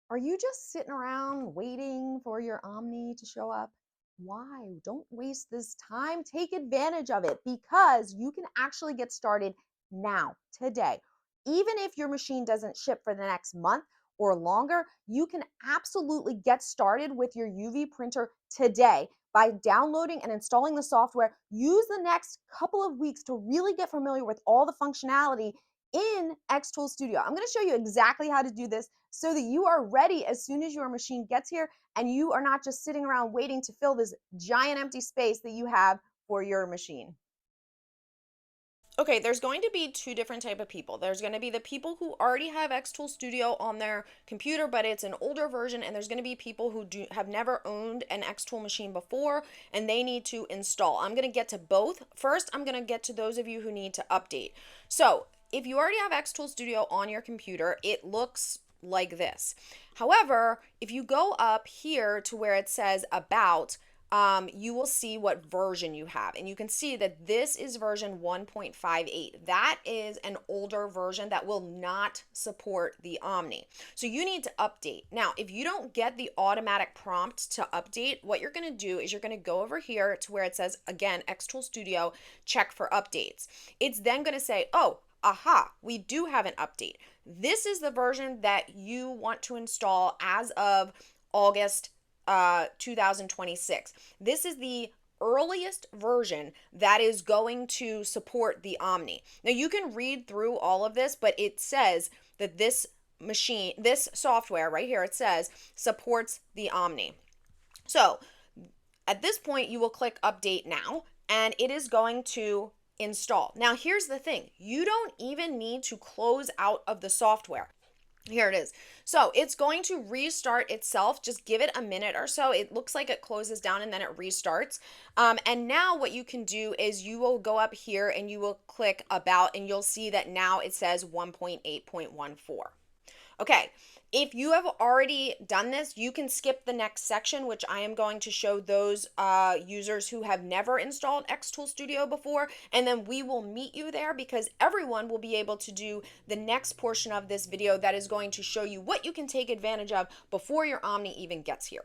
Are you just sitting around waiting for your Omni to show up? Why? Don't waste this time. Take advantage of it because you can actually get started now, today. Even if your machine doesn't ship for the next month or longer, you can absolutely get started with your UV printer today by downloading and installing the software. Use the next couple of weeks to really get familiar with all the functionality in xTool Studio. I'm going to show you exactly how to do this so that you are ready as soon as your machine gets here and you are not just sitting around waiting to fill this giant empty space that you have for your machine. Okay, there's going to be two different type of people. There's going to be the people who already have xTool Studio on their computer, but it's an older version, and there's going to be people who have never owned an xTool machine before, and they need to install. I'm going to get to both. First, I'm going to get to those of you who need to update. So, if you already have xTool Studio on your computer, it looks like this. However, if you go up here to where it says About, you will see what version you have. And you can see that this is version 1.58. That is an older version that will not support the Omni. So you need to update. Now, if you don't get the automatic prompt to update, what you're going to do is you're going to go over here to where it says, again, xTool Studio, check for updates. It's then going to say, oh, aha, we do have an update. This is the version that you want to install as of August 2026. This is the earliest version that is going to support the Omni. Now you can read through all of this, but it says that this machine, this software right here, it says supports the Omni. So at this point, you will click Update Now, and it is going to install. Now, here's the thing. You don't even need to close out of the software. Here it is. So it's going to restart itself. Just give it a minute or so. It looks like it closes down and then it restarts. And now what you can do is you will go up here and you will click About, and you'll see that now it says 1.8.14. Okay, if you have already done this, you can skip the next section, which I am going to show those users who have never installed xTool Studio before, and then we will meet you there because everyone will be able to do the next portion of this video that is going to show you what you can take advantage of before your Omni even gets here.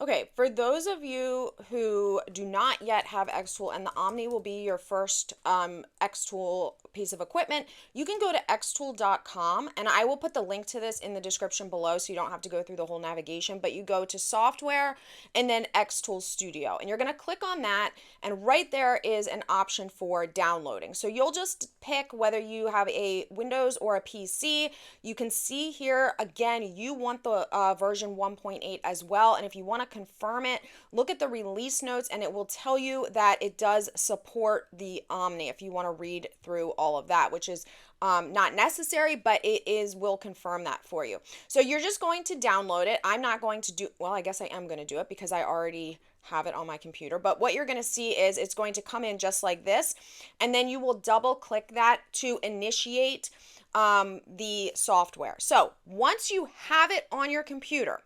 Okay, for those of you who do not yet have xTool and the Omni will be your first xTool piece of equipment, you can go to xtool.com, and I will put the link to this in the description below so you don't have to go through the whole navigation, but you go to Software and then xTool Studio, and you're going to click on that, and right there is an option for downloading. So you'll just pick whether you have a Windows or a PC. You can see here, again, you want the version 1.8 as well, and if you want to confirm it, look at the release notes and it will tell you that it does support the Omni if you want to read through all of that, which is not necessary, but it will confirm that for you. So you're just going to download it. I'm not going to do, well, I guess I am going to do it because I already have it on my computer, but what you're going to see is it's going to come in just like this, and then you will double click that to initiate the software. So once you have it on your computer,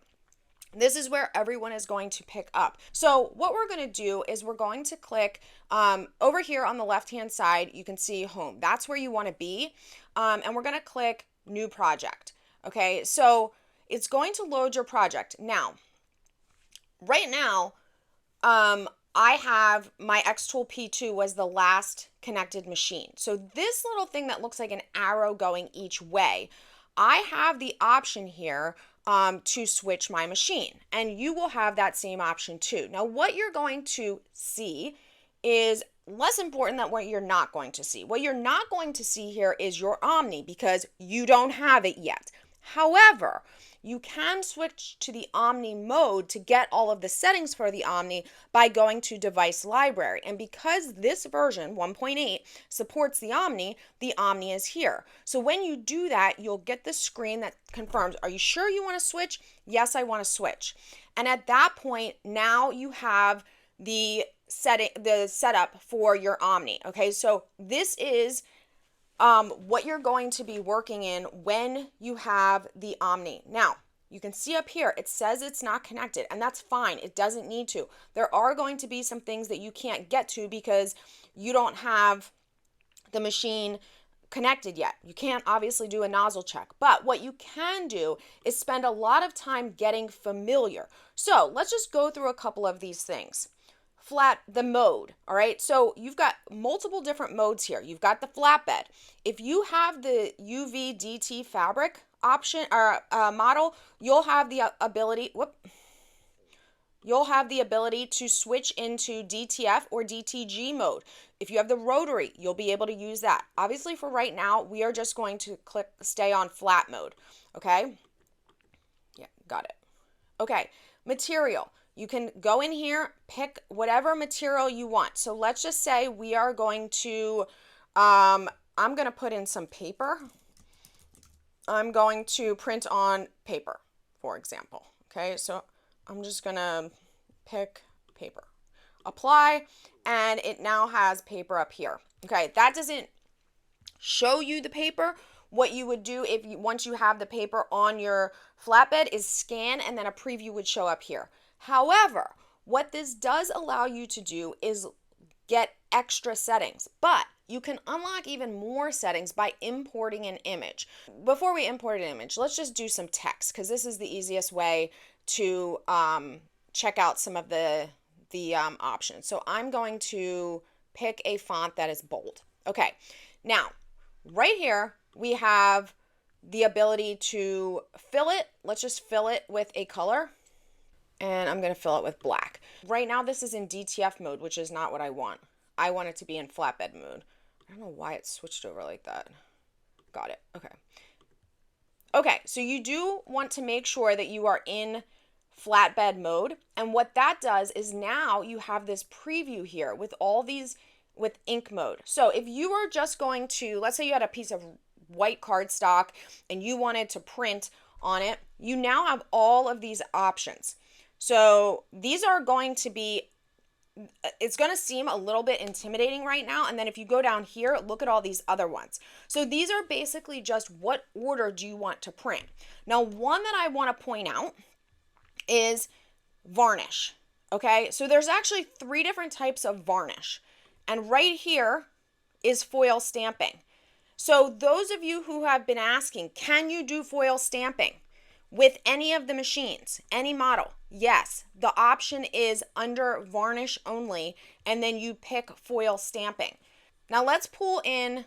this is where everyone is going to pick up. So what we're going to do is we're going to click over here on the left-hand side. You can see Home. That's where you want to be. And we're going to click New Project. Okay, so it's going to load your project. Now, right now, I have my xTool P2 was the last connected machine. So this little thing that looks like an arrow going each way, I have the option here to switch my machine, and you will have that same option too. Now, what you're going to see is less important than what you're not going to see. What you're not going to see here is your Omni because you don't have it yet. However, you can switch to the Omni mode to get all of the settings for the Omni by going to Device Library. And because this version, 1.8, supports the Omni is here. So when you do that, you'll get the screen that confirms, are you sure you want to switch? Yes, I want to switch. And at that point, now you have the setup for your Omni. Okay, so this is what you're going to be working in when you have the Omni. Now, you can see up here, it says it's not connected, and that's fine. It doesn't need to. There are going to be some things that you can't get to because you don't have the machine connected yet. You can't obviously do a nozzle check, but what you can do is spend a lot of time getting familiar. So let's just go through a couple of these things. The mode, all right? So you've got multiple different modes here. You've got the flatbed. If you have the UV DT fabric option or model, you'll have the ability, to switch into DTF or DTG mode. If you have the rotary, you'll be able to use that. Obviously, for right now, we are just going to stay on flat mode, okay? Yeah, got it. Okay, material. You can go in here, pick whatever material you want. So let's just say we are going to, I'm going to put in some paper. I'm going to print on paper, for example. Okay, so I'm just going to pick paper, apply, and it now has paper up here. Okay, that doesn't show you the paper. What you would do once you have the paper on your flatbed is scan, and then a preview would show up here. However, what this does allow you to do is get extra settings, but you can unlock even more settings by importing an image. Before we import an image, let's just do some text, because this is the easiest way to check out some of the options. So I'm going to pick a font that is bold. Okay, now right here we have the ability to fill it. Let's just fill it with a color, and I'm going to fill it with black. Right now this is in DTF mode, which is not what I want. I want it to be in flatbed mode. I don't know why it switched over like that. Got it. Okay. Okay, so you do want to make sure that you are in flatbed mode, and what that does is now you have this preview here with all these with ink mode. So if you were just going to, let's say you had a piece of white cardstock and you wanted to print on it, you now have all of these options. So these are going to be, it's going to seem a little bit intimidating right now, and then if you go down here, look at all these other ones. So these are basically just what order do you want to print. Now, one that I want to point out is varnish. Okay, so there's actually 3 different types of varnish, and right here is foil stamping. So those of you who have been asking, can you do foil stamping with any of the machines, any model? Yes, the option is under varnish only, and then you pick foil stamping. Now let's pull in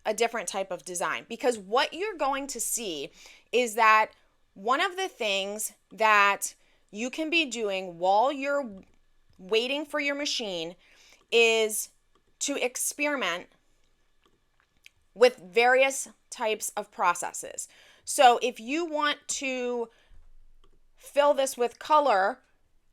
a different type of design, because what you're going to see is that one of the things that you can be doing while you're waiting for your machine is to experiment with various types of processes. So if you want to fill this with color,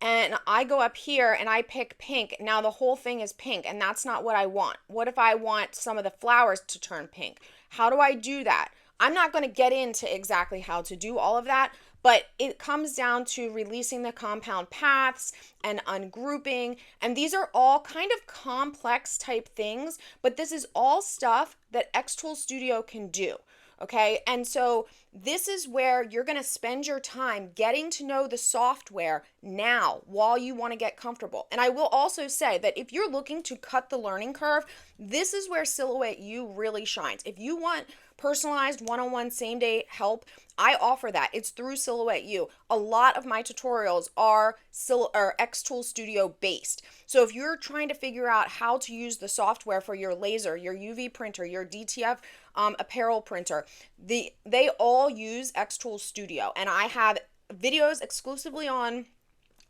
and I go up here and I pick pink, now the whole thing is pink, and that's not what I want. What if I want some of the flowers to turn pink? How do I do that? I'm not going to get into exactly how to do all of that, but it comes down to releasing the compound paths and ungrouping, and these are all kind of complex type things, but this is all stuff that xTool Studio can do. Okay, and so this is where you're going to spend your time getting to know the software now while you want to get comfortable. And I will also say that if you're looking to cut the learning curve, this is where Silhouette U really shines. If you want personalized one-on-one same-day help, I offer that. It's through Silhouette U. A lot of my tutorials are xTool Studio based. So if you're trying to figure out how to use the software for your laser, your UV printer, your DTF apparel printer, they all use xTool Studio. And I have videos exclusively on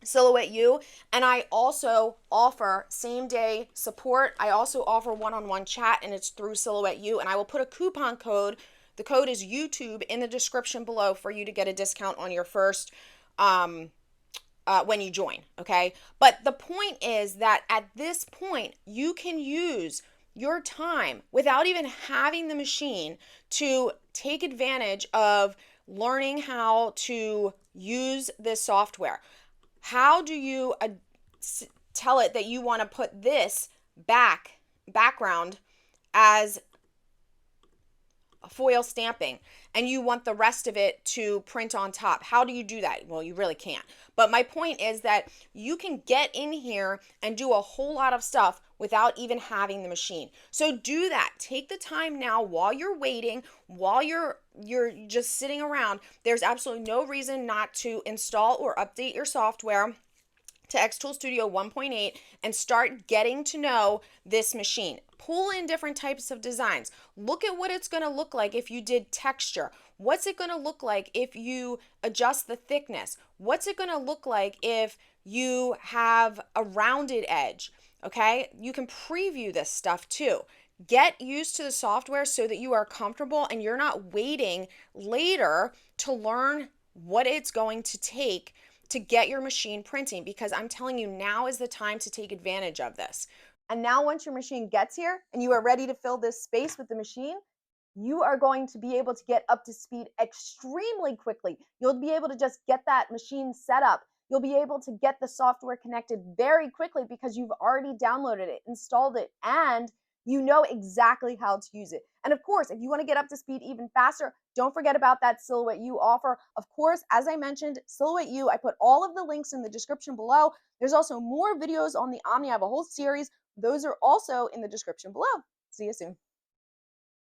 Silhouette U, and I also offer same-day support. I also offer one-on-one chat, and it's through Silhouette U, and I will put a coupon code. The code is YouTube in the description below for you to get a discount on your first when you join, okay? But the point is that at this point, you can use your time without even having the machine to take advantage of learning how to use this software. How do you tell it that you want to put this background as foil stamping and you want the rest of it to print on top? How do you do that? Well, you really can't. But my point is that you can get in here and do a whole lot of stuff without even having the machine. So do that. Take the time now while you're waiting, while you're just sitting around. There's absolutely no reason not to install or update your software to xTool Studio 1.8 and start getting to know this machine. Pull in different types of designs. Look at what it's going to look like if you did texture. What's it going to look like if you adjust the thickness? What's it going to look like if you have a rounded edge? Okay, you can preview this stuff too. Get used to the software so that you are comfortable and you're not waiting later to learn what it's going to take to get your machine printing, because I'm telling you, now is the time to take advantage of this. And now, once your machine gets here and you are ready to fill this space with the machine, you are going to be able to get up to speed extremely quickly. You'll be able to just get that machine set up. You'll be able to get the software connected very quickly because you've already downloaded it, installed it, and you know exactly how to use it. And of course, if you want to get up to speed even faster, don't forget about that Silhouette U offer. Of course, as I mentioned, Silhouette U, I put all of the links in the description below. There's also more videos on the Omni. I have a whole series. Those are also in the description below. See you soon.